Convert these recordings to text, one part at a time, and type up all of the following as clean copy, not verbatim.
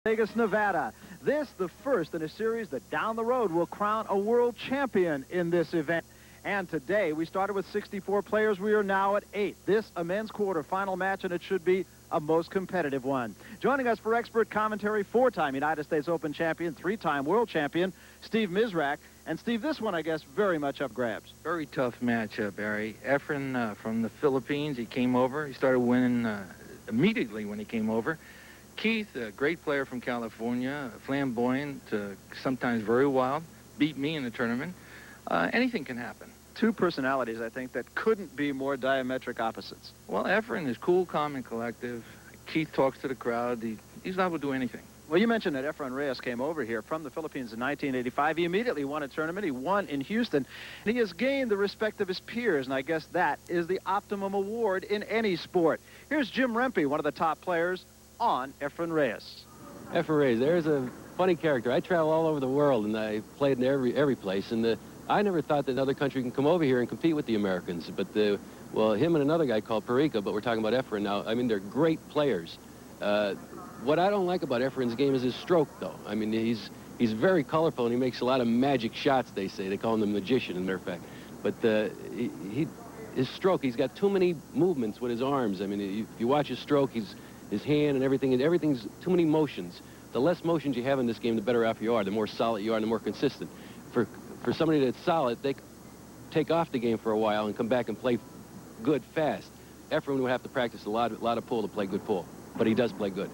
Vegas, Nevada. This, the first in a series that down the road will crown a world champion in this event. And today, we started with 64 players. We are now at 8. This, a men's quarterfinal match, and it should be a most competitive one. Joining us for expert commentary, 4-time United States Open champion, 3-time world champion, Steve Mizrak. And Steve, this one, I guess, very much up grabs. Very tough matchup, Barry. Efren from the Philippines, he came over. He started winning immediately when he came over. Keith, a great player from California, flamboyant, sometimes very wild, beat me in the tournament. Anything can happen. Two personalities, I think, that couldn't be more diametric opposites. Well, Efren is cool, calm, and collective. Keith talks to the crowd. He's liable to do anything. Well, you mentioned that Efren Reyes came over here from the Philippines in 1985. He immediately won a tournament. He won in Houston. And he has gained the respect of his peers, and I guess that is the optimum award in any sport. Here's Jim Rempe, one of the top players on Efren Reyes. Efren Reyes, there's a funny character. I travel all over the world, and I played in every place. And I never thought that another country can come over here and compete with the Americans. But, well, him and another guy called Perica, but we're talking about Efren now. I mean, they're great players. What I don't like about Efren's game is his stroke, though. I mean, he's very colorful, and he makes a lot of magic shots, they say. They call him the magician, as a matter of fact. But his stroke, he's got too many movements with his arms. I mean, if you watch his stroke, his hand and everything's too many motions. The less motions you have in this game, the better off you are, the more solid you are, and the more consistent. For somebody that's solid, they take off the game for a while and come back and play good fast. Efren would have to practice a lot of pull to play good pull, but he does play good.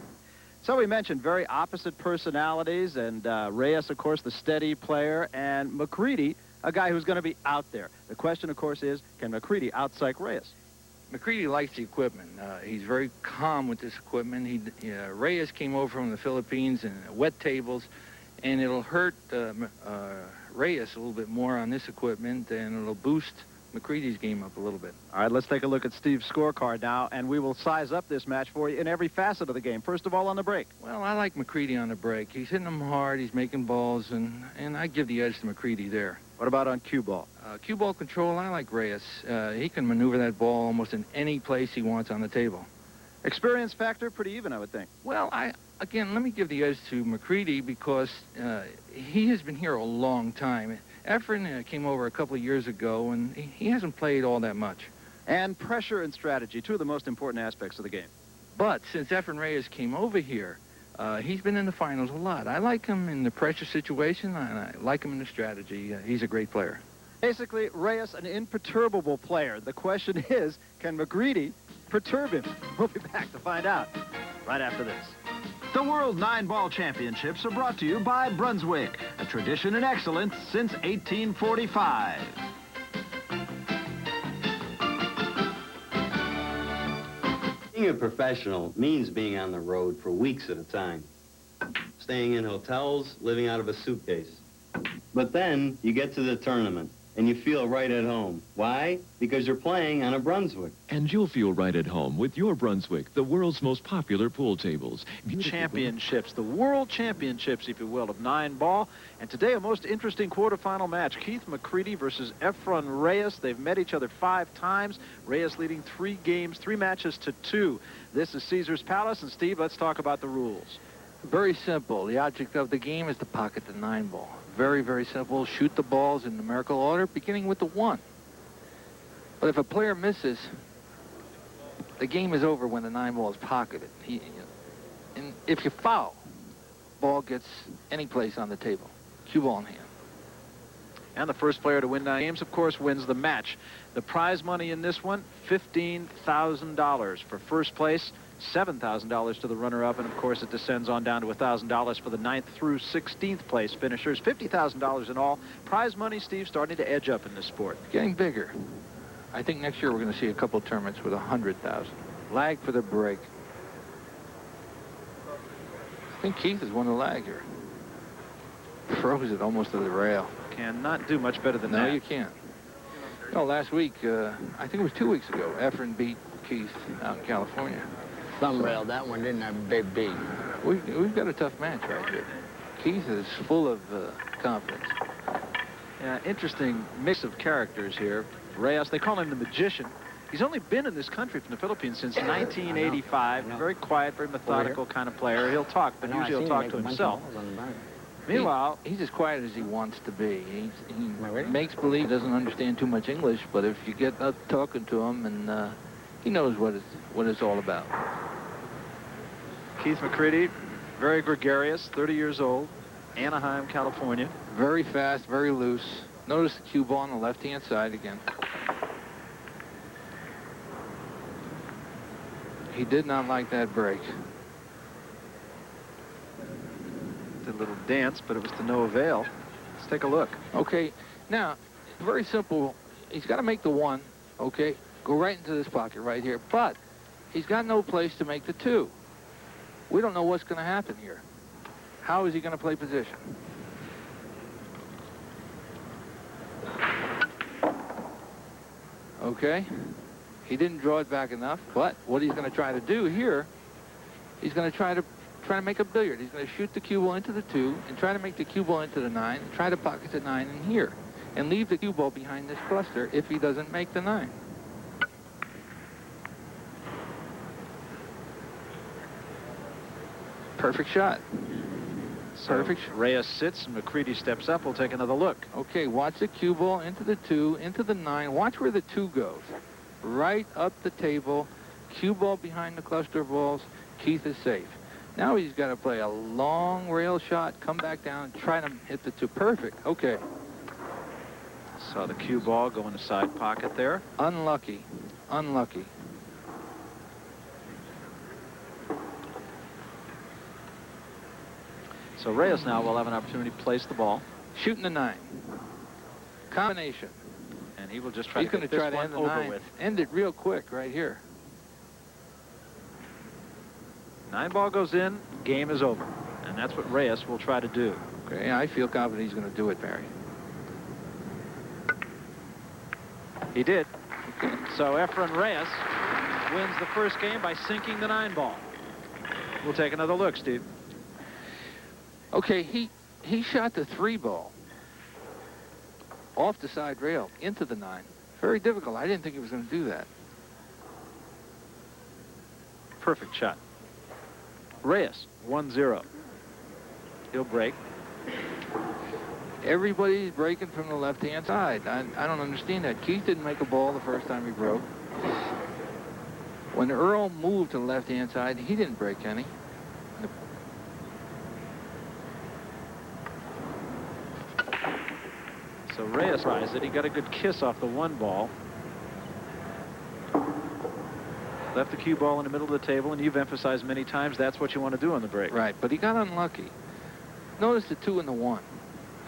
So we mentioned very opposite personalities, and Reyes, of course, the steady player, and McCready, a guy who's going to be out there. The question, of course, is, can McCready out-psych Reyes? McCready likes the equipment. He's very calm with this equipment. Reyes came over from the Philippines and wet tables, and it'll hurt Reyes a little bit more on this equipment, and it'll boost McCready's game up a little bit. All right, let's take a look at Steve's scorecard now, and we will size up this match for you in every facet of the game. First of all, on the break. Well, I like McCready on the break. He's hitting them hard, he's making balls, and I give the edge to McCready there. What about on cue ball? Cue ball control, I like Reyes. He can maneuver that ball almost in any place he wants on the table. Experience factor, pretty even, I would think. Well, again, let me give the edge to McCready because he has been here a long time. Efren came over a couple of years ago, and he hasn't played all that much. And pressure and strategy, two of the most important aspects of the game. But since Efren Reyes came over here, he's been in the finals a lot. I like him in the pressure situation, and I like him in the strategy. He's a great player. Basically, Reyes, an imperturbable player. The question is, can McCready perturb him? We'll be back to find out right after this. The World 9-Ball Championships are brought to you by Brunswick, a tradition and excellence since 1845. Being a professional means being on the road for weeks at a time, staying in hotels, living out of a suitcase. But then you get to the tournament, and you feel right at home. Why? Because you're playing on a Brunswick. And you'll feel right at home with your Brunswick, the world's most popular pool tables. Championships, the World Championships, if you will, of 9-ball. And today, a most interesting quarterfinal match. Keith McCready versus Efren Reyes. They've met each other 5 times. Reyes leading 3 matches to 2. This is Caesar's Palace. And Steve, let's talk about the rules. Very simple. The object of the game is to pocket the 9-ball. Very, very simple. Shoot the balls in numerical order, beginning with the 1. But if a player misses, the game is over when the 9-ball is pocketed. And if you foul, ball gets any place on the table. Cue ball in hand. And the first player to win 9 games, of course, wins the match. The prize money in this one, $15,000 for first place. $7,000 to the runner-up, and of course it descends on down to $1,000 for the 9th through 16th place finishers. $50,000 in all. Prize money, Steve, starting to edge up in this sport. Getting bigger. I think next year we're going to see a couple of tournaments with $100,000. Lag for the break. I think Keith has won the lag here. Froze it almost to the rail. Cannot do much better than that. No, you can't. You know, last week, I think it was 2 weeks ago, Efren beat Keith out in California. Thumb railed that one, didn't I, Big B? We've got a tough match right here. Keith is full of confidence. Yeah, interesting mix of characters here. Reyes, they call him the magician. He's only been in this country from the Philippines since 1985. Very quiet, very methodical kind of player. He'll talk, but usually he'll talk to himself. Meanwhile, he's as quiet as he wants to be. He makes believe he doesn't understand too much English, but if you get up talking to him, and he knows what it's all about. Keith McCready, very gregarious, 30 years old, Anaheim, California. Very fast, very loose. Notice the cue ball on the left-hand side again. He did not like that break. Did a little dance, but it was to no avail. Let's take a look. Okay, now, very simple. He's got to make the 1, okay? Go right into this pocket right here, but he's got no place to make the 2. We don't know what's going to happen here. How is he going to play position? Okay, he didn't draw it back enough, but what he's going to try to do here, he's going to try to make a billiard. He's going to shoot the cue ball into the 2 and try to make the cue ball into the 9 and try to pocket the 9 in here and leave the cue ball behind this cluster if he doesn't make the 9. Perfect shot. Perfect. Reyes sits and McCready steps up. We'll take another look. Okay, watch the cue ball into the 2, into the 9. Watch where the 2 goes. Right up the table. Cue ball behind the cluster of balls. Keith is safe. Now he's got to play a long rail shot, come back down, try to hit the 2. Perfect. Okay. Saw the cue ball go in the side pocket there. Unlucky. Unlucky. So Reyes now will have an opportunity to place the ball. Shooting the 9. Combination. And he will just try He's to going get to try this to end the one over 9. with. End it real quick right here. 9 ball goes in, game is over. And that's what Reyes will try to do. Okay, I feel confident he's going to do it, Barry. He did. Okay. So Efren Reyes wins the first game by sinking the 9 ball. We'll take another look, Steve. Okay, he shot the 3 ball off the side rail into the 9. Very difficult. I didn't think he was going to do that. Perfect shot. Reyes, 1-0. He'll break. Everybody's breaking from the left-hand side. I don't understand that. Keith didn't make a ball the first time he broke. When Earl moved to the left-hand side, he didn't break any. So Reyes tries it. He got a good kiss off the 1 ball. Left the cue ball in the middle of the table, and you've emphasized many times that's what you want to do on the break. Right, but he got unlucky. Notice the 2 and the 1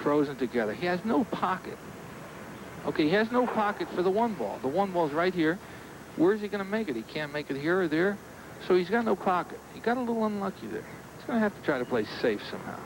frozen together. He has no pocket. Okay, he has no pocket for the 1 ball. The 1 ball's right here. Where's he going to make it? He can't make it here or there, so he's got no pocket. He got a little unlucky there. He's going to have to try to play safe somehow.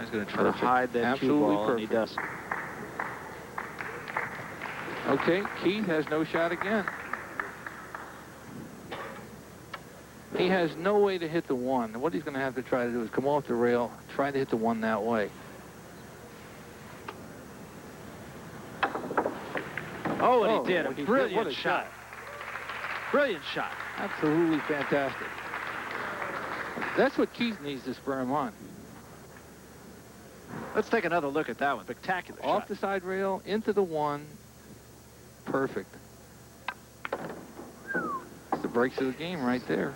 He's going to try to hide that cue ball, and he does. Okay, Keith has no shot again. He has no way to hit the 1. What he's going to have to try to do is come off the rail, try to hit the 1 that way. Oh, and he did. A brilliant what a shot. Brilliant shot. Absolutely fantastic. That's what Keith needs to spur him on. Let's take another look at that one. Spectacular shot. Off the side rail, into the 1. Perfect. That's the breaks of the game right there.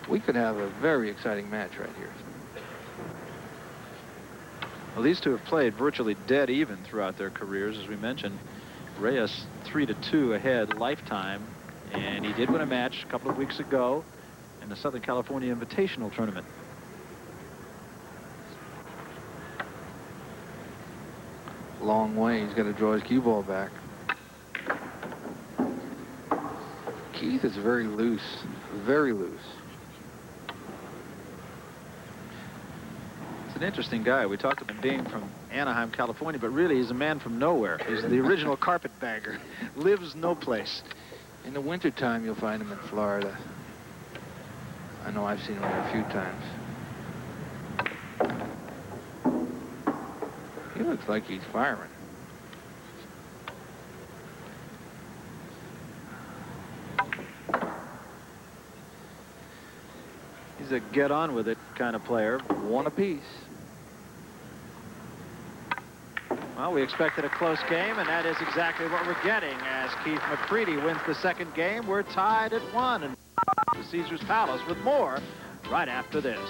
We could have a very exciting match right here. Well, these two have played virtually dead even throughout their careers, as we mentioned. Reyes 3-2 ahead lifetime, and he did win a match a couple of weeks ago in the Southern California Invitational Tournament. Long way. He's got to draw his cue ball back. Keith is very loose. Very loose. It's an interesting guy. We talked about him being from Anaheim, California, but really he's a man from nowhere. He's the original carpetbagger. Lives no place. In the wintertime, you'll find him in Florida. I know I've seen him there a few times. He looks like he's firing. He's a get-on-with-it kind of player. One apiece. Well, we expected a close game, and that is exactly what we're getting as Keith McCready wins the second game. We're tied at 1 and to Caesar's Palace with more right after this.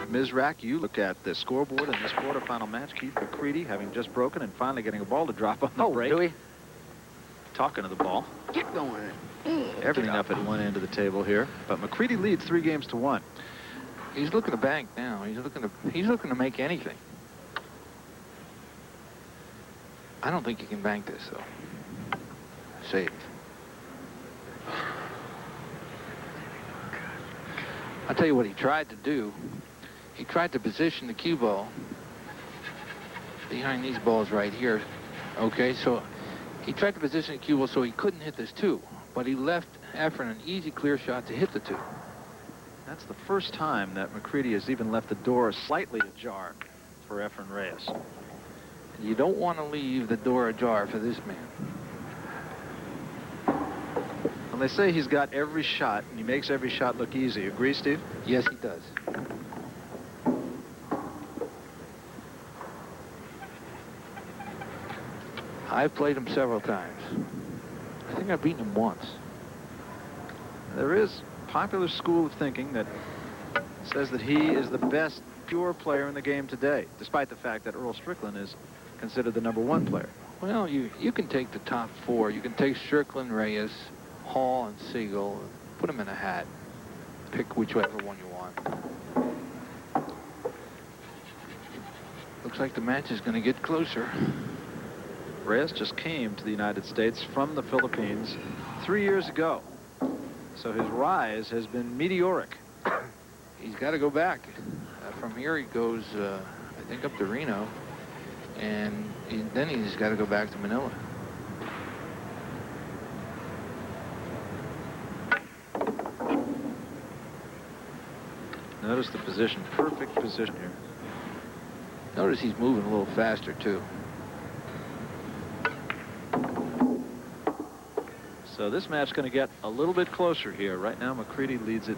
Ms. Rack, you look at the scoreboard in this quarterfinal match. Keith McCready having just broken and finally getting a ball to drop on the break. Do we? Talking to the ball. Get going. Everything up at one end of the table here, but McCready leads 3 games to 1. He's looking to bank now. He's looking to make anything. I don't think he can bank this though. Save. I'll tell you what he tried to do. He tried to position the cue ball behind these balls right here. Okay, so he tried to position the cue ball so he couldn't hit this 2, but he left Efren an easy clear shot to hit the 2. That's the first time that McCready has even left the door slightly ajar for Efren Reyes. You don't want to leave the door ajar for this man. And they say he's got every shot, and he makes every shot look easy. Agree, Steve? Yes, he does. I've played him several times. I think I've beaten him once. There is a popular school of thinking that says that he is the best pure player in the game today, despite the fact that Earl Strickland is considered the #1 player. Well, you can take the top 4. You can take Strickland, Reyes, Hall, and Siegel. Put them in a hat. Pick whichever one you want. Looks like the match is going to get closer. Reyes just came to the United States from the Philippines 3 years ago. So his rise has been meteoric. He's got to go back. From here he goes, I think, up to Reno. And then he's got to go back to Manila. Notice the position. Perfect position here. Notice he's moving a little faster, too. So this match is going to get a little bit closer here. Right now, McCready leads it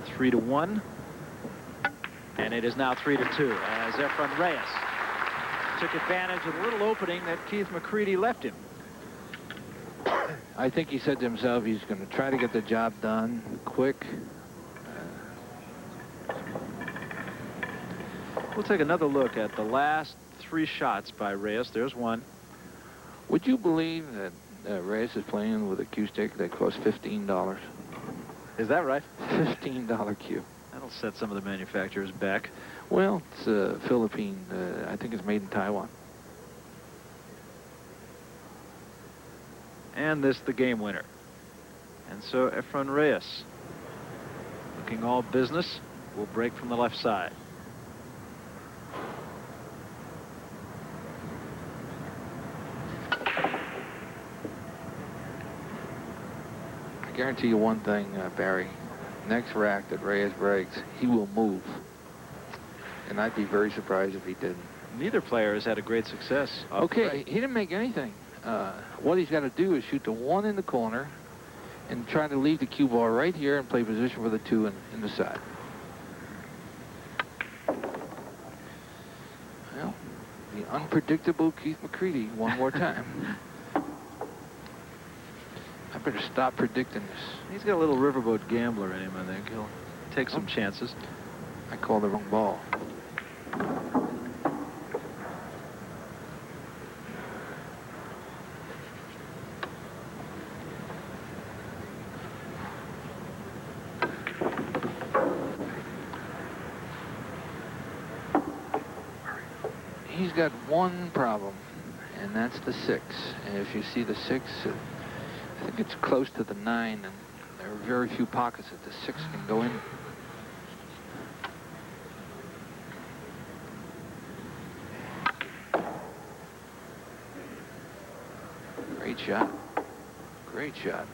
3-1. And it is now 3-2 as Efren Reyes took advantage of the little opening that Keith McCready left him. I think he said to himself he's going to try to get the job done quick. We'll take another look at the last 3 shots by Reyes. There's one. Would you believe that Reyes is playing with a cue stick that costs $15? Is that right? $15 cue. That'll set some of the manufacturers back. Well, it's Philippine. I think it's made in Taiwan. And this the game winner. And so Efren Reyes, looking all business, will break from the left side. I guarantee you one thing, Barry. Next rack that Reyes breaks, he will move. And I'd be very surprised if he didn't. Neither player has had a great success. Okay, he didn't make anything. What he's got to do is shoot the 1 in the corner and try to leave the cue ball right here and play position for the 2 in the side. Well, the unpredictable Keith McCready one more time. I better stop predicting this. He's got a little riverboat gambler in him, I think. He'll take some chances. I called the wrong ball. He's got one problem, and that's the 6. And if you see the 6, I think it's close to the 9, and there are very few pockets that the 6 can go in. Great shot. Great shot.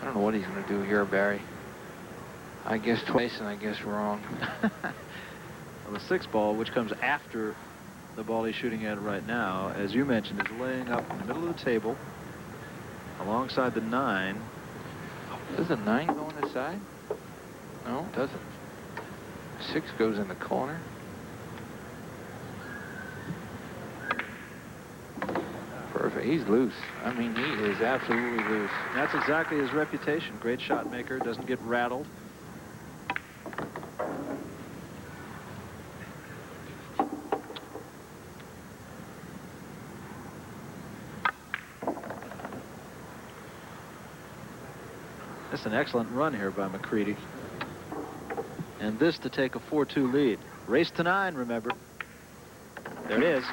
I don't know what he's going to do here, Barry. I guess twice and I guess wrong. Well, the 6 ball, which comes after the ball he's shooting at right now, as you mentioned, is laying up in the middle of the table alongside the 9. Does the 9 go on the side? No, it doesn't. 6 goes in the corner. Perfect. He's loose. I mean, he is absolutely loose. That's exactly his reputation. Great shot maker. Doesn't get rattled. That's an excellent run here by McCready. And this to take a 4-2 lead. Race to 9, remember. There it is.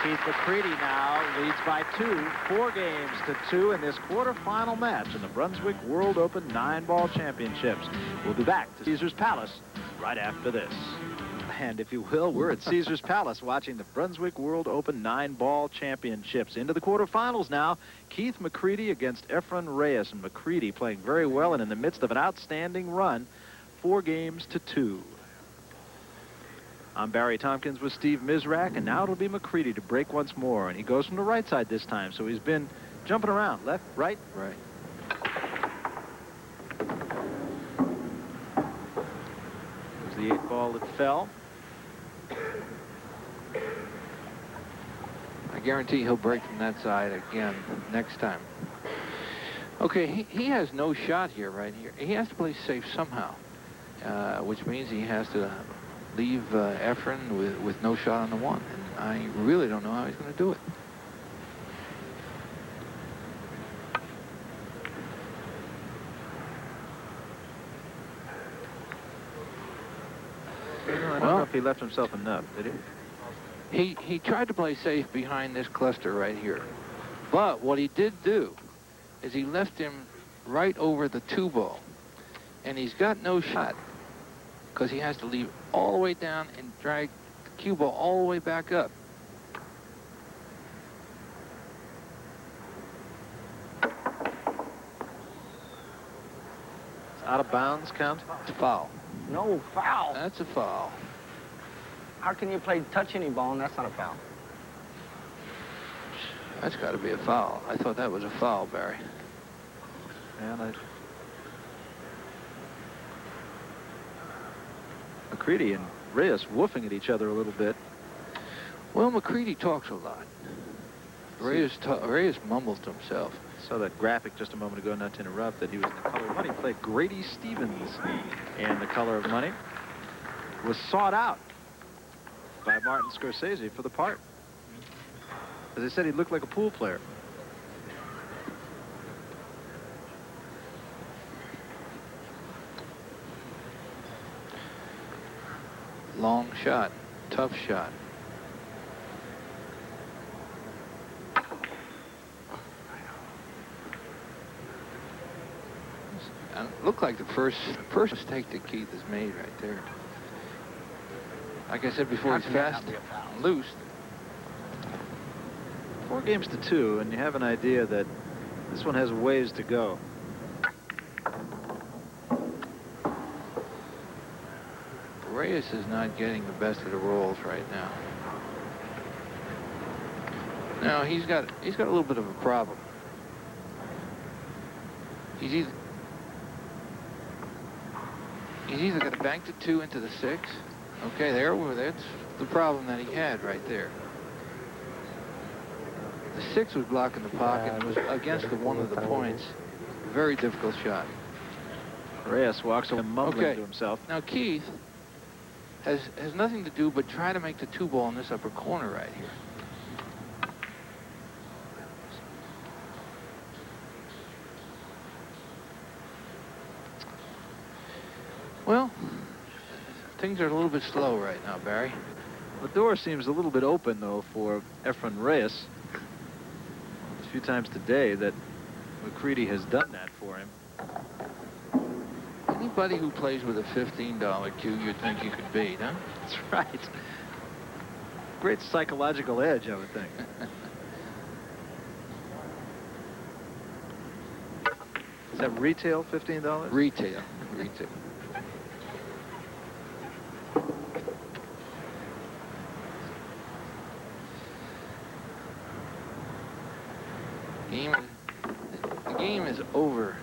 Keith McCready now leads by 2, 4 games to 2 in this quarterfinal match in the Brunswick World Open 9-ball championships. We'll be back to Caesar's Palace right after this. And if you will, we're at Caesar's Palace watching the Brunswick World Open 9-ball championships. Into the quarterfinals now. Keith McCready against Efren Reyes. And McCready playing very well and in the midst of an outstanding run. 4 games to 2. I'm Barry Tompkins with Steve Mizrak, and now it'll be McCready to break once more. And he goes from the right side this time, so he's been jumping around. Left, right. Right. There's the 8 ball that fell. I guarantee he'll break from that side again next time. Okay, he has no shot here, right here. He has to play safe somehow, which means he has to leave Efren with no shot on the 1. And I really don't know how he's going to do it. I don't know if he left himself enough, did he? He tried to play safe behind this cluster right here. But what he did do is he left him right over the 2 ball. And he's got no shot because he has to leave all the way down and drag the cue ball all the way back up. It's out of bounds, count? It's a foul. No foul. That's a foul. How can you play touch any ball and that's not a foul? That's got to be a foul. I thought that was a foul, Barry. And McCready and Reyes woofing at each other a little bit. Well, McCready talks a lot. Reyes mumbles to himself. Saw that graphic just a moment ago, not to interrupt, that he was in the color of money. Played Grady Stevens in The Color of Money. Was sought out by Martin Scorsese for the part. As they said, he looked like a pool player. Long shot. Tough shot. Looked like the first mistake that Keith has made right there. Like I said before, he's fast and loose. 4 games to 2, and you have an idea that this one has ways to go. Reyes is not getting the best of the rolls right now. Now he's got a little bit of a problem. He's either got to bank the 2 into the 6. Okay, that's the problem that he had right there. The 6 was blocking the pocket and was against one of the points. Very difficult shot. Reyes walks away mumbling to himself. Now Keith has nothing to do but try to make the 2 ball in this upper corner right here. Well, things are a little bit slow right now, Barry. The door seems a little bit open, though, for Efren Reyes. A few times today that McCready has done that for him. Anybody who plays with a $15 cue, you'd think you could beat, huh? That's right. Great psychological edge, I would think. that retail $15? Retail. The game is over.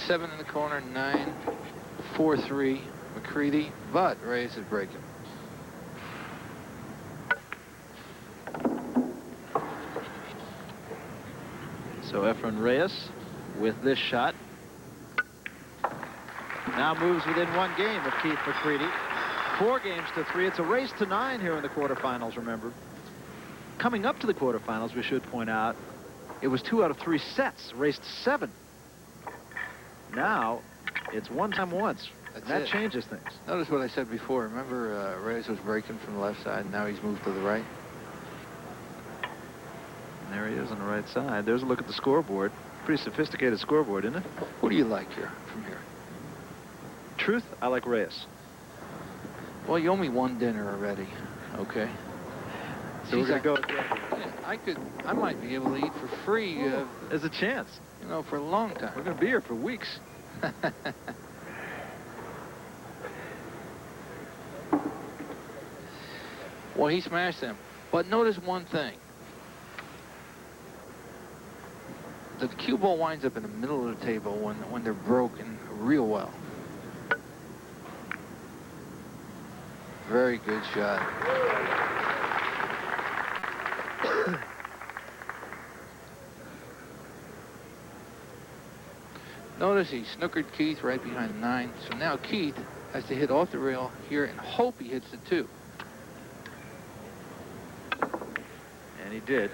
7 in the corner, 9, 4-3, McCready, but Reyes is breaking. So Efren Reyes with this shot now moves within 1 game of Keith McCready. 4 games to 3. It's a race to 9 here in the quarterfinals, remember. Coming up to the quarterfinals, we should point out, it was 2 out of 3 sets, raced 7. Now, it's 1 time once. That changes things. Notice what I said before. Remember, Reyes was breaking from the left side, and now he's moved to the right. And there he is on the right side. There's a look at the scoreboard. Pretty sophisticated scoreboard, isn't it? What do you like here, from here? Truth, I like Reyes. Well, you owe me 1 dinner already, okay? So we're going to go again. Yeah, I might be able to eat for free. There's a chance. You know, for a long time. We're going to be here for weeks. Well, he smashed them. But notice one thing. The cue ball winds up in the middle of the table when they're broken real well. Very good shot. Notice he snookered Keith right behind the 9. So now Keith has to hit off the rail here and hope he hits the 2. And he did.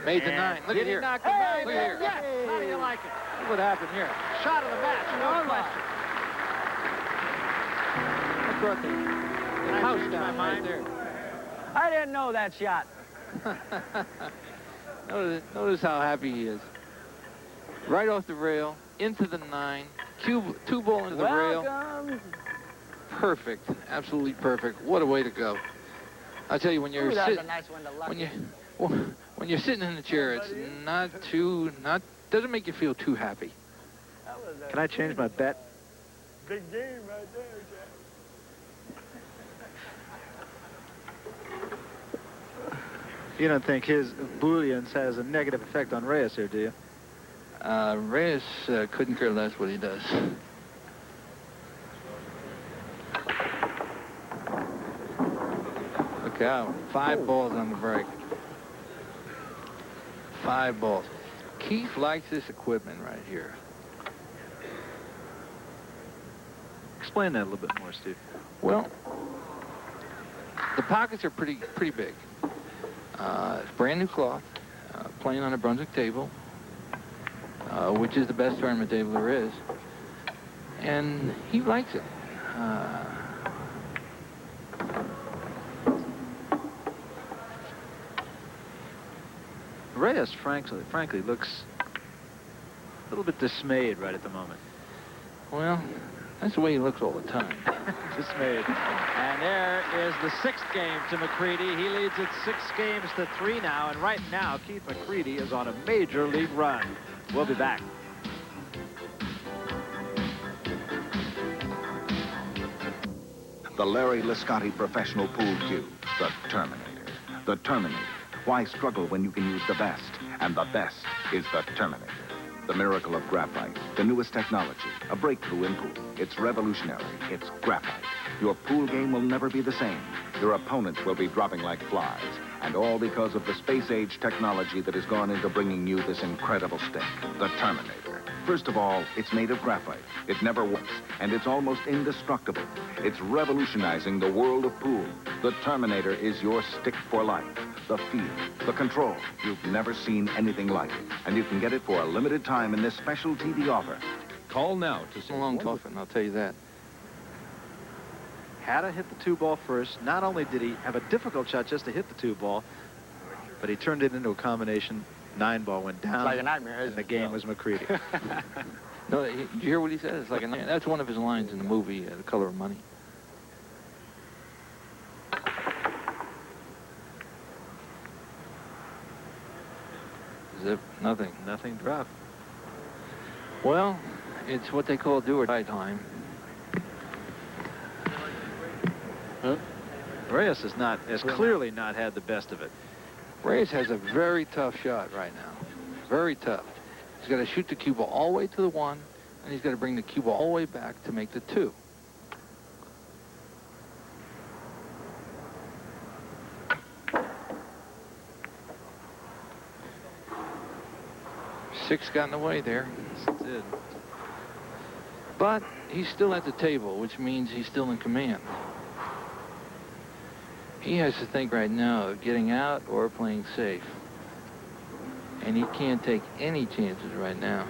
Made the 9. Look at here. Knock the 9? Look here. Yes. How do you like it? Look what happened here. Shot of the match. No question. Look brought the house down right there. I didn't know that shot. Notice how happy he is. Right off the rail, into the 9, 2 ball into the rail. Perfect, absolutely perfect. What a way to go! I'll tell you, when you're sitting, when you're sitting in the chair, it's doesn't make you feel too happy. Can I change my bet? Big game right there, Jack. You don't think his bullions has a negative effect on Reyes here, do you? Reyes couldn't care less what he does. Look out. 5 balls on the break. 5 balls. Keith likes this equipment right here. Explain that a little bit more, Steve. Well, the pockets are pretty big. It's brand new cloth, playing on a Brunswick table, which is the best tournament table there is. And he likes it. Reyes, frankly, looks a little bit dismayed right at the moment. Well, that's the way he looks all the time. Dismayed. And there is the 6th game to McCready. He leads it 6 games to 3 now. And right now, Keith McCready is on a major league run. We'll be back. The Larry Liscotti Professional Pool Cue, the Terminator. The Terminator. Why struggle when you can use the best? And the best is the Terminator. The miracle of graphite, the newest technology, a breakthrough in pool. It's revolutionary. It's graphite. Your pool game will never be the same. Your opponents will be dropping like flies. And all because of the space-age technology that has gone into bringing you this incredible stick, the Terminator. First of all, it's made of graphite. It never works, and it's almost indestructible. It's revolutionizing the world of pool. The Terminator is your stick for life. The feel, the control. You've never seen anything like it. And you can get it for a limited time in this special TV offer. Call now to It's a long toughen, I'll tell you that. Had to hit the 2 ball first. Not only did he have a difficult shot just to hit the 2 ball, but he turned it into a combination. 9 ball went down. It's like a nightmare, and isn't the it? game was McCready. No, did you hear what he said? It's like a, that's one of his lines in the movie, The Color of Money. Zip, nothing. Nothing dropped. Well, It's what they call do-or-die time. Reyes has clearly not had the best of it. Reyes has a very tough shot right now. Very tough. He's got to shoot the cue ball all the way to the 1, and he's got to bring the cue ball all the way back to make the 2. Six got in the way there. Yes, it did. But he's still at the table, which means he's still in command. He has to think right now of getting out or playing safe. And he can't take any chances right now,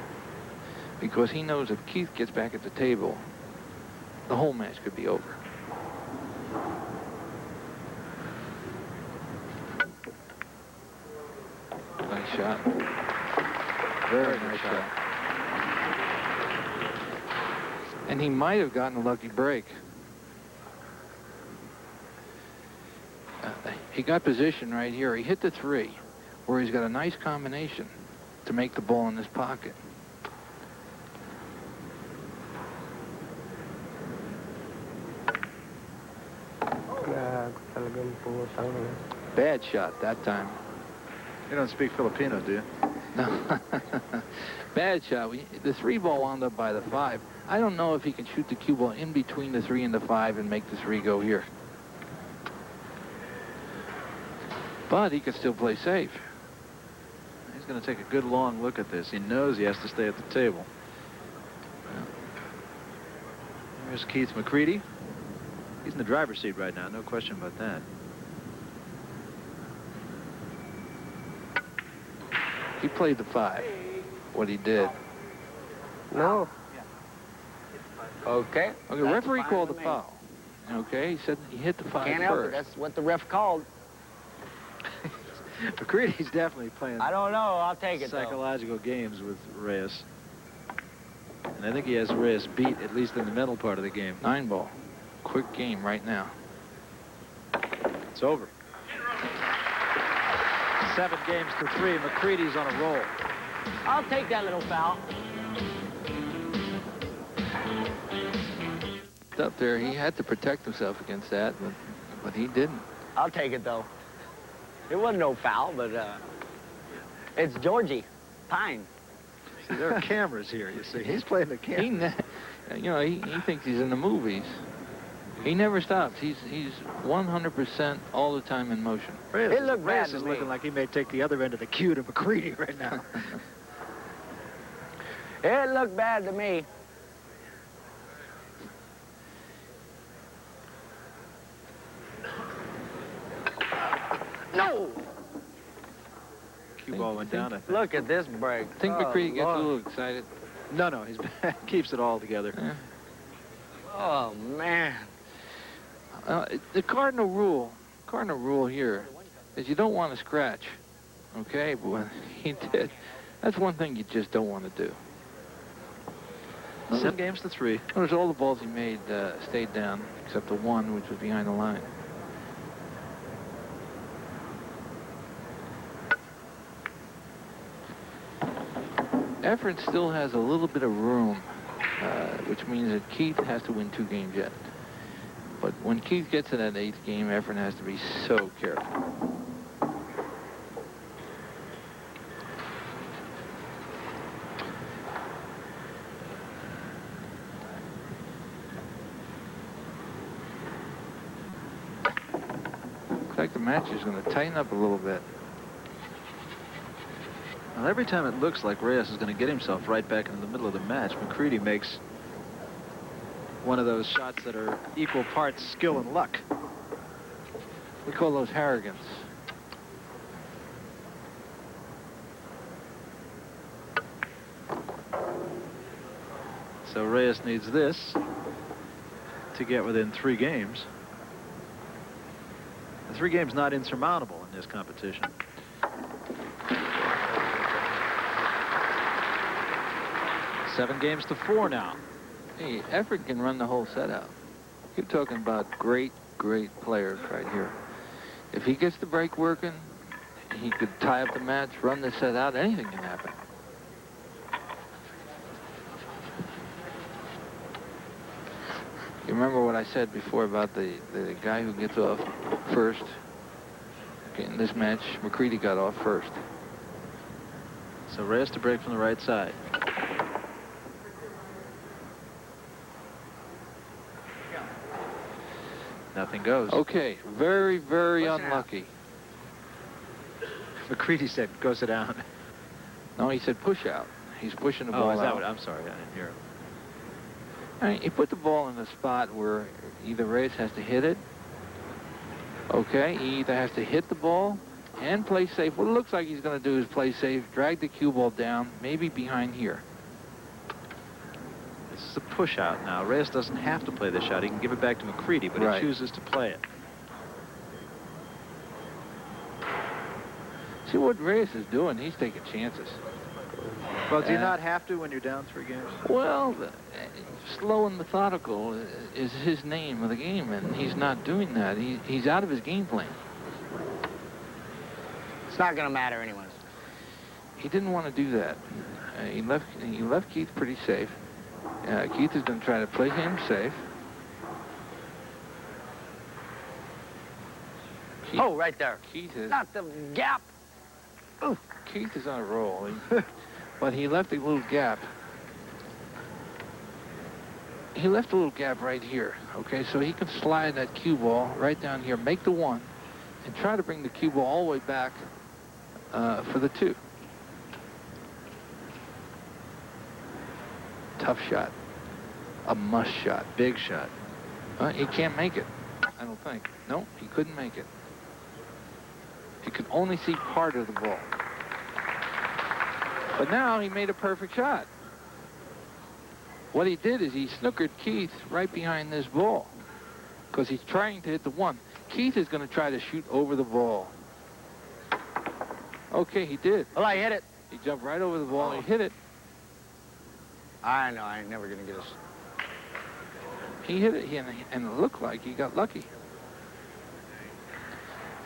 because he knows if Keith gets back at the table, the whole match could be over. Nice shot. Very nice shot. And he might have gotten a lucky break. He got position right here. He hit the 3, where he's got a nice combination to make the ball in his pocket. Bad shot that time. You don't speak Filipino, do you? No. Bad shot. The 3 ball wound up by the 5. I don't know if he can shoot the cue ball in between the 3 and the 5 and make the 3 go here. But he could still play safe. He's going to take a good long look at this. He knows he has to stay at the table. There's Keith McCready. He's in the driver's seat right now, no question about that. He played the 5, what he did. No. Okay. Okay, referee called the foul. Okay, he said he hit the 5 Can't help it. first. That's what the ref called. McCready's definitely playing I don't know. I'll take it, though. psychological games with Reyes. And I think he has Reyes beat, at least in the mental part of the game. 9 ball. Quick game right now. It's over. 7 games to 3. McCready's on a roll. I'll take that little foul. Up there, he had to protect himself against that, but he didn't. I'll take it, though. It wasn't no foul, but it's Georgie Pine. See, there are cameras here, you see. He's playing the camera. He thinks he's in the movies. He never stops. He's 100% all the time in motion. It looked bad Reyes to is me. looking like he may take the other end of the cue to McCready right now. It looked bad to me. No! Cue ball went down, I think. Look at this break. I think McCready gets a little excited. No, he keeps it all together. Yeah. Oh, man. The cardinal rule here is you don't want to scratch. Okay, but when he did, that's one thing you just don't want to do. 7 games to 3. Notice all the balls he made stayed down, except the 1, which was behind the line. Efren still has a little bit of room, which means that Keith has to win 2 games yet. But when Keith gets to that 8th game, Efren has to be so careful. Looks like the match is going to tighten up a little bit. Well, every time it looks like Reyes is going to get himself right back into the middle of the match, McCready makes one of those shots that are equal parts skill and luck. We call those Harrigans. So Reyes needs this to get within 3 games. The 3 games not insurmountable in this competition. Seven games to 4 now. Hey, Efren can run the whole set out. You're talking about great, great players right here. If he gets the break working, he could tie up the match, run the set out. Anything can happen. You remember what I said before about the guy who gets off first? Okay, in this match, McCready got off first. So Reyes to break from the right side. Nothing goes. Okay, very, very unlucky. McCready said, go sit down. No, he said push out. He's pushing the ball is that out. what? I'm sorry, I didn't hear him. All right, you put the ball in a spot where either Reyes has to hit it. Okay, he either has to hit the ball and play safe. What it looks like he's going to do is play safe, drag the cue ball down, maybe behind here. This is a push out now. Reyes doesn't have to play the shot. He can give it back to McCready, but Right. he chooses to play it. See what Reyes is doing? He's taking chances. Well, do you not have to when you're down 3 games? Well, slow and methodical is his name of the game, and he's not doing that. He's out of his game plan. It's not going to matter anyways. He didn't want to do that. He left Keith pretty safe. Keith is going to try to play him safe. Keith, Oh, right there. Keith is Not the gap. Ooh. Keith is on a roll, but he left a little gap. He left a little gap right here. Okay, so he can slide that cue ball right down here, make the 1, and try to bring the cue ball all the way back for the 2. Tough shot. A must shot. Big shot. He can't make it, I don't think. No, he couldn't make it. He could only see part of the ball. But now he made a perfect shot. What he did is he snookered Keith right behind this ball because he's trying to hit the 1. Keith is going to try to shoot over the ball. Okay, he did. Well, I hit it. He jumped right over the ball. He hit it. I know. I ain't never going to get us. He hit it, and it looked like he got lucky.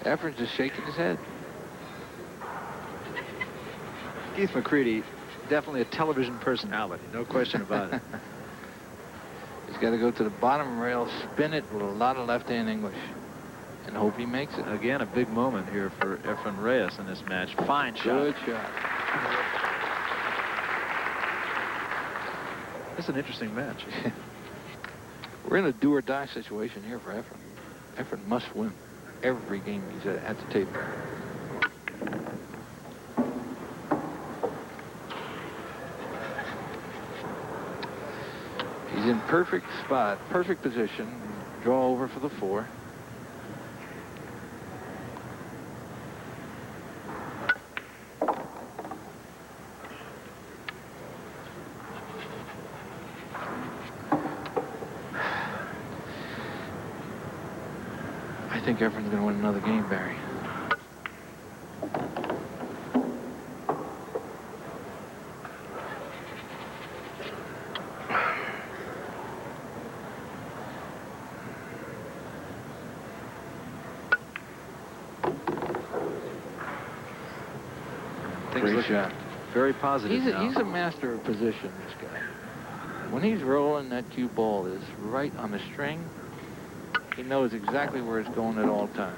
Efren's just shaking his head. Keith McCready, definitely a television personality, no question about it. He's got to go to the bottom rail, spin it with a lot of left-hand English, and hope he makes it. Again, a big moment here for Efren Reyes in this match. Fine shot. Good shot. It's an interesting match. We're in a do-or-die situation here for Efren. Efren must win every game he's at the table. He's in perfect spot, perfect position. Draw over for the 4. I think Efren's going to win another game, Barry. Great shot. Very positive now. He's a master of position, this guy. When he's rolling, that cue ball is right on the string. He knows exactly where it's going at all times.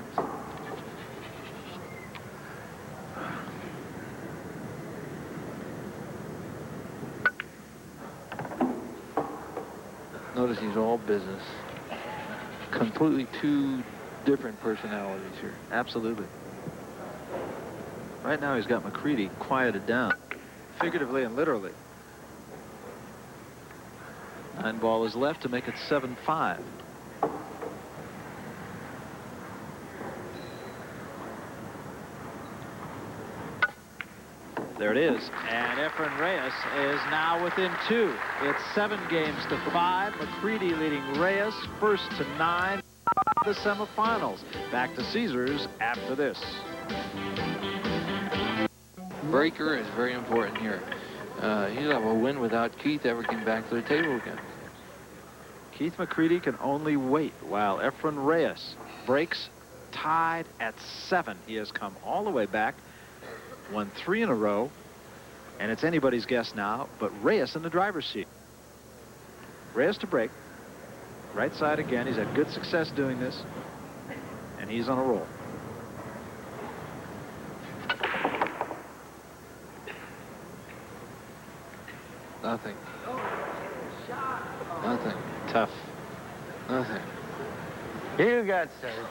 Notice he's all business. Completely 2 different personalities here. Absolutely. Right now he's got McCready quieted down, figuratively and literally. 9 ball is left to make it 7-5. There it is, and Efren Reyes is now within 2. It's 7 games to 5. McCready leading Reyes first to 9. The semifinals. Back to Caesars after this. Breaker is very important here. He'll have a win without Keith ever getting back to the table again. Keith McCready can only wait while Efren Reyes breaks tied at 7. He has come all the way back, won 3 in a row, and it's anybody's guess now, but Reyes in the driver's seat. Reyes to break. Right side again. He's had good success doing this. And he's on a roll. Nothing. Nothing. Tough. Nothing. You got served.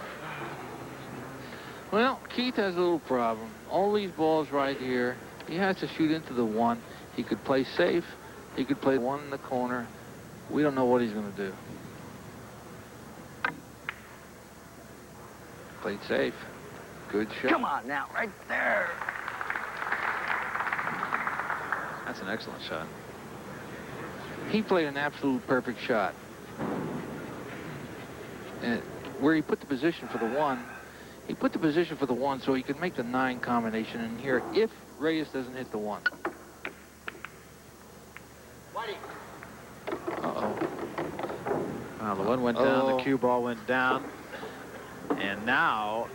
Well, Keith has a little problem. All these balls right here, he has to shoot into the 1. He could play safe. He could play 1 in the corner. We don't know what he's going to do. Played safe. Good shot. Come on now, right there. That's an excellent shot. He played an absolute perfect shot. And where he put the position for the 1, he put the position for the 1 so he could make the 9 combination in here if Reyes doesn't hit the 1. Uh-oh. Well, the 1 went down, the cue ball went down. And now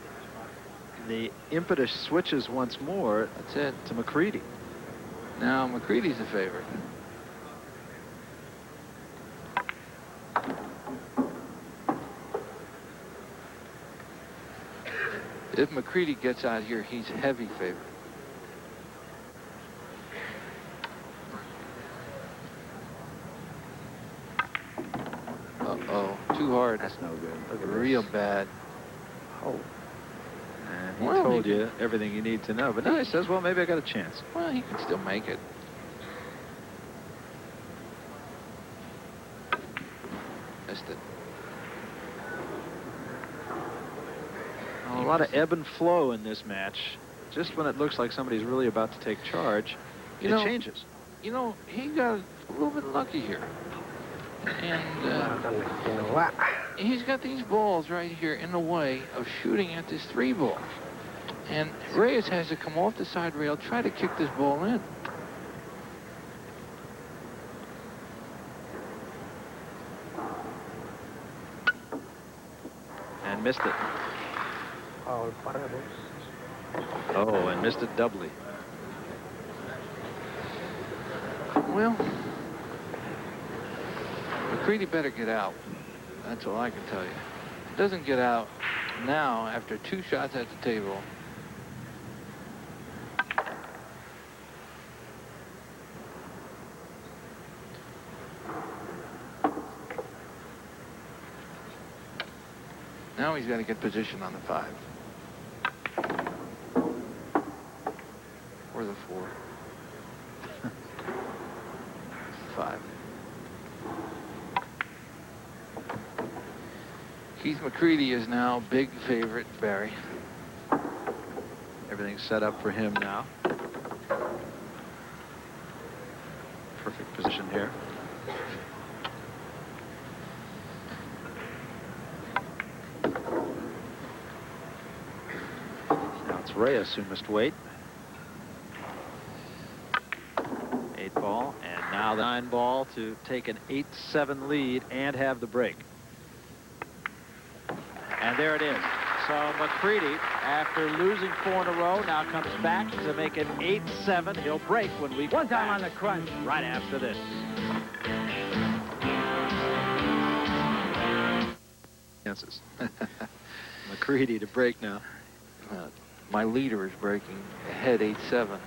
the impetus switches once more. That's it. To McCready. Now McCready's the favorite. If McCready gets out here, he's heavy favorite. Uh-oh, too hard. That's no good. Look at Real this. bad. Oh. And he Well, told he you everything you need to know. But now he says, well, maybe I got a chance. Well, he can still make it. Missed it. A lot of ebb and flow in this match. Just when it looks like somebody's really about to take charge, it changes. You know, he got a little bit lucky here. And he's got these balls right here in the way of shooting at this 3 ball. And Reyes has to come off the side rail, try to kick this ball in. And missed it. Oh, and missed it doubly. Well, McCready better get out. That's all I can tell you. Doesn't get out now after 2 shots at the table. Now he's got to get position on the 5. Or the 4. 5. Keith McCready is now big favorite, Barry. Everything's set up for him now. Perfect position here. Now it's Reyes who must wait. 8 ball, and now the 9 ball to take an 8-7 lead and have the break. And there it is. So McCready, after losing 4 in a row, now comes back to make it 8-7. He'll break when we One time back on the crunch. right after this. Chances. McCready to break now. My leader is breaking ahead 8-7.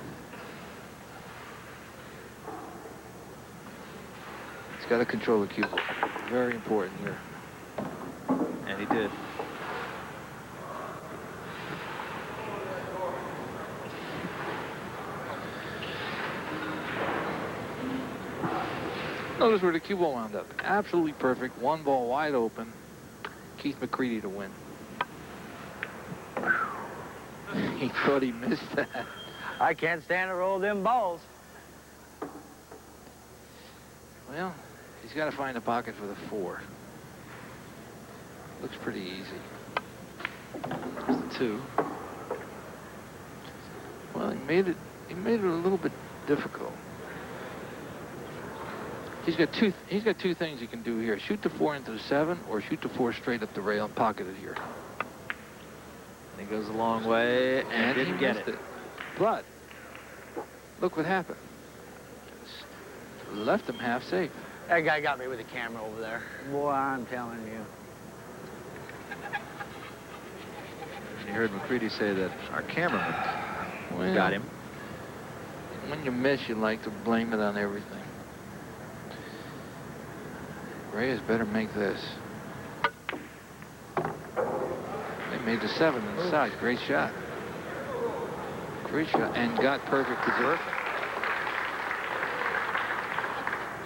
He's got to control the cue ball. Very important here. And he did. Notice where the cue ball wound up. Absolutely perfect. 1 ball wide open. Keith McCready to win. He thought he missed that. I can't stand to roll them balls. Well, he's got to find a pocket for the 4. Looks pretty easy. There's the 2. Well, he made it a little bit difficult. He's got two things he can do here. Shoot the 4 into the 7 or shoot the 4 straight up the rail and pocket it here. He goes a long way and didn't get it. But look what happened. Left him half safe. That guy got me with the camera over there. Boy, I'm telling you. You heard McCready say that our cameraman got him. When you miss, you like to blame it on everything. Reyes better make this. They made the 7 inside. Great shot. Great shot. And got perfect position.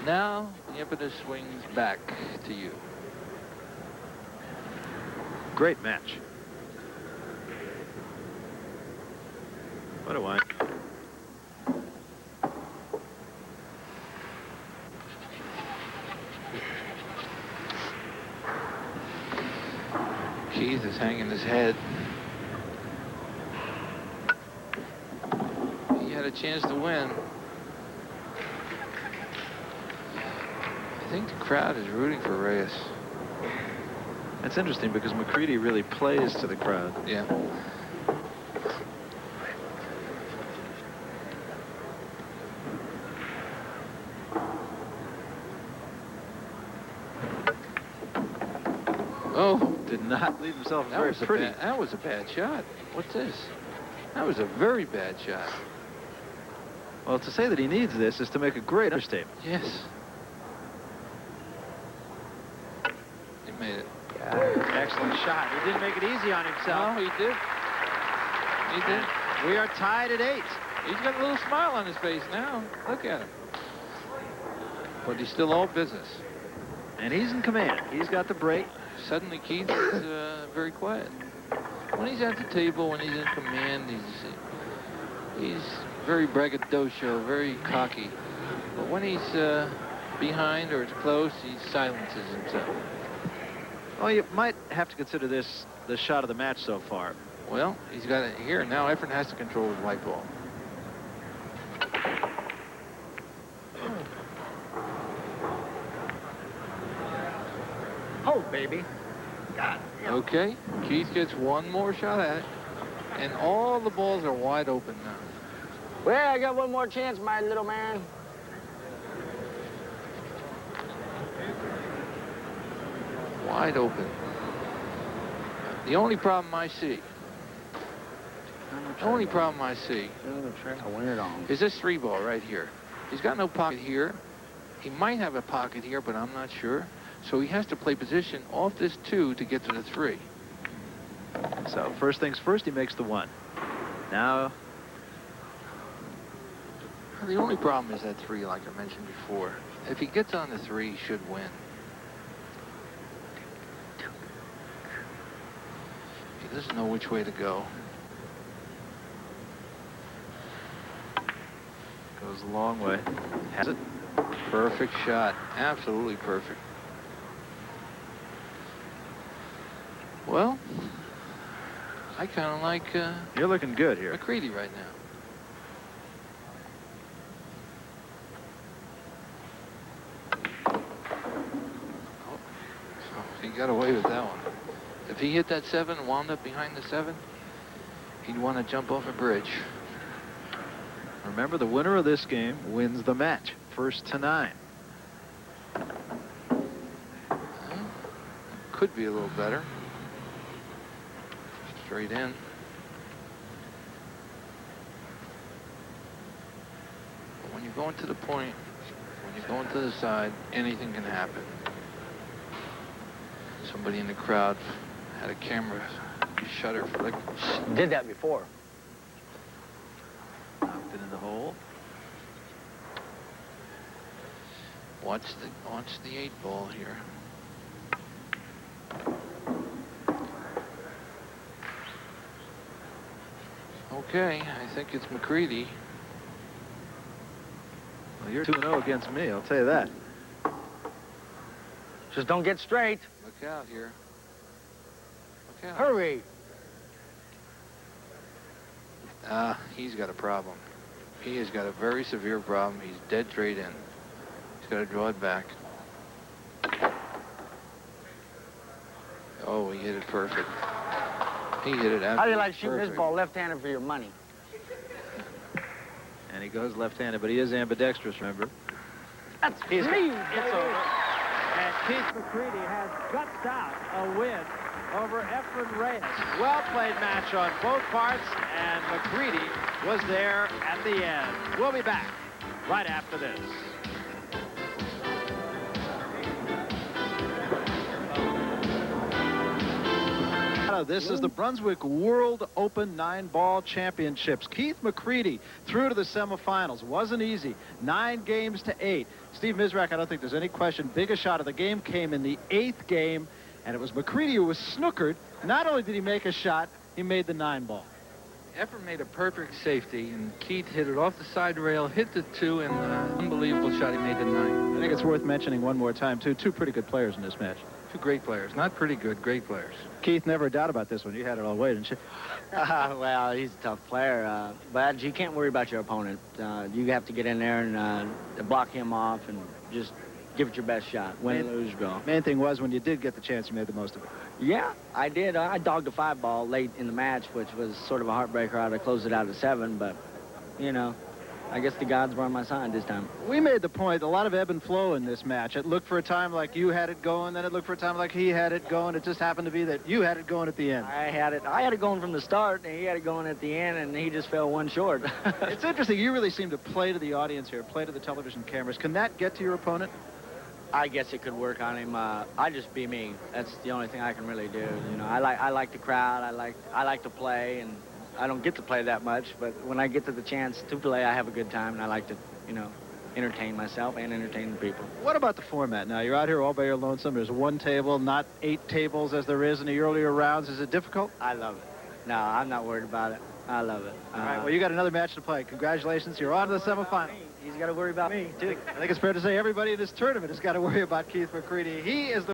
Now, the impetus swings back to you. Great match. What do I? Keith is hanging his head. He had a chance to win. I think the crowd is rooting for Reyes. That's interesting because McCready really plays to the crowd. Yeah. Oh, did not leave himself very pretty. That was a bad shot. What's this? That was a very bad shot. Well, to say that he needs this is to make a great understatement. Yes. He made it. Excellent shot. He didn't make it easy on himself. No, he did. He did. We are tied at 8. He's got a little smile on his face now. Look at him. But he's still all business. And he's in command. He's got the break. Suddenly Keith is very quiet. When he's at the table, when he's in command, he's very braggadocio, very cocky. But when he's behind or it's close, he silences himself. Well, you might have to consider this the shot of the match so far. Well, he's got it here. Now Efren has to control his white ball. Oh, baby. God. Okay, Keith gets one more shot at it. And all the balls are wide open now. Well, I got one more chance, my little man. Wide open. The only problem I see, is this 3 ball right here. He's got no pocket here. He might have a pocket here, but I'm not sure. So he has to play position off this 2 to get to the 3. So first things first, he makes the 1. Now, the only problem is that 3, like I mentioned before. If he gets on the 3, he should win. He doesn't know which way to go. goes a long way. Has it? Perfect shot. Absolutely perfect. Well, I kind of like you're looking good here. McCready right now. Oh, he got away with that one. If he hit that 7 and wound up behind the 7, he'd want to jump off a bridge. Remember, the winner of this game wins the match. 1st to 9. Could be a little better. Straight in. But when you're going to the point, when you're going to the side, anything can happen. Somebody in the crowd had a camera shutter flick. Did that before. Knocked it in the hole. Watch the 8 ball here. Okay, I think it's McCready. Well, you're 2-0 against me, I'll tell you that. Just don't get straight. Look out here. Look out. Hurry. He's got a problem. He has got a very severe problem. He's dead straight in. He's got to draw it back. Oh, he hit it perfect. He hit it absolutely How do you like shooting perfect. this ball left-handed for your money? And he goes left-handed, but he is ambidextrous, remember? That's It's me. over. And Keith McCready has gutsed out a win over Efren Reyes. Well played match on both parts, and McCready was there at the end. We'll be back right after this. This is the Brunswick World Open 9-ball championships. Keith McCready through to the semifinals. Wasn't easy. 9 games to 8. Steve Mizrak, I don't think there's any question. Biggest shot of the game came in the 8th game, and it was McCready who was snookered. Not only did he make a shot, he made the 9-ball. Efren made a perfect safety, and Keith hit it off the side rail, hit the 2, and unbelievable shot. He made the 9. I think it's worth mentioning one more time, too. 2 pretty good players in this match. 2 great players. Not pretty good, great players. Keith, never a doubt about this one. You had it all the way, didn't you? Well, he's a tough player, but you can't worry about your opponent. You have to get in there and block him off and just give it your best shot. Win, lose, draw. Main thing was when you did get the chance, you made the most of it. Yeah, I did. I dogged a 5-ball late in the match, which was sort of a heartbreaker. I'd have closed it out at 7, but, you know, I guess the gods were on my side this time. We made the point, a lot of ebb and flow in this match. It looked for a time like you had it going, then it looked for a time like he had it going. It just happened to be that you had it going at the end. I had it going from the start, and he had it going at the end, and he just fell one short. It's interesting. You really seem to play to the audience here, play to the television cameras. Can that get to your opponent? I guess it could work on him. I just be me. That's the only thing I can really do. You know, I like the crowd. I like to play, and I don't get to play that much, but when I get to the chance to play, I have a good time, and I like to, you know, entertain myself and entertain the people. What about the format now? You're out here all by your lonesome. There's 1 table, not 8 tables as there is in the earlier rounds. Is it difficult? I love it. No, I'm not worried about it. I love it. All right, well, you got another match to play. Congratulations. You're on to the semifinal. He's got to worry about me, too. I think it's fair to say everybody in this tournament has got to worry about Keith McCready. He is the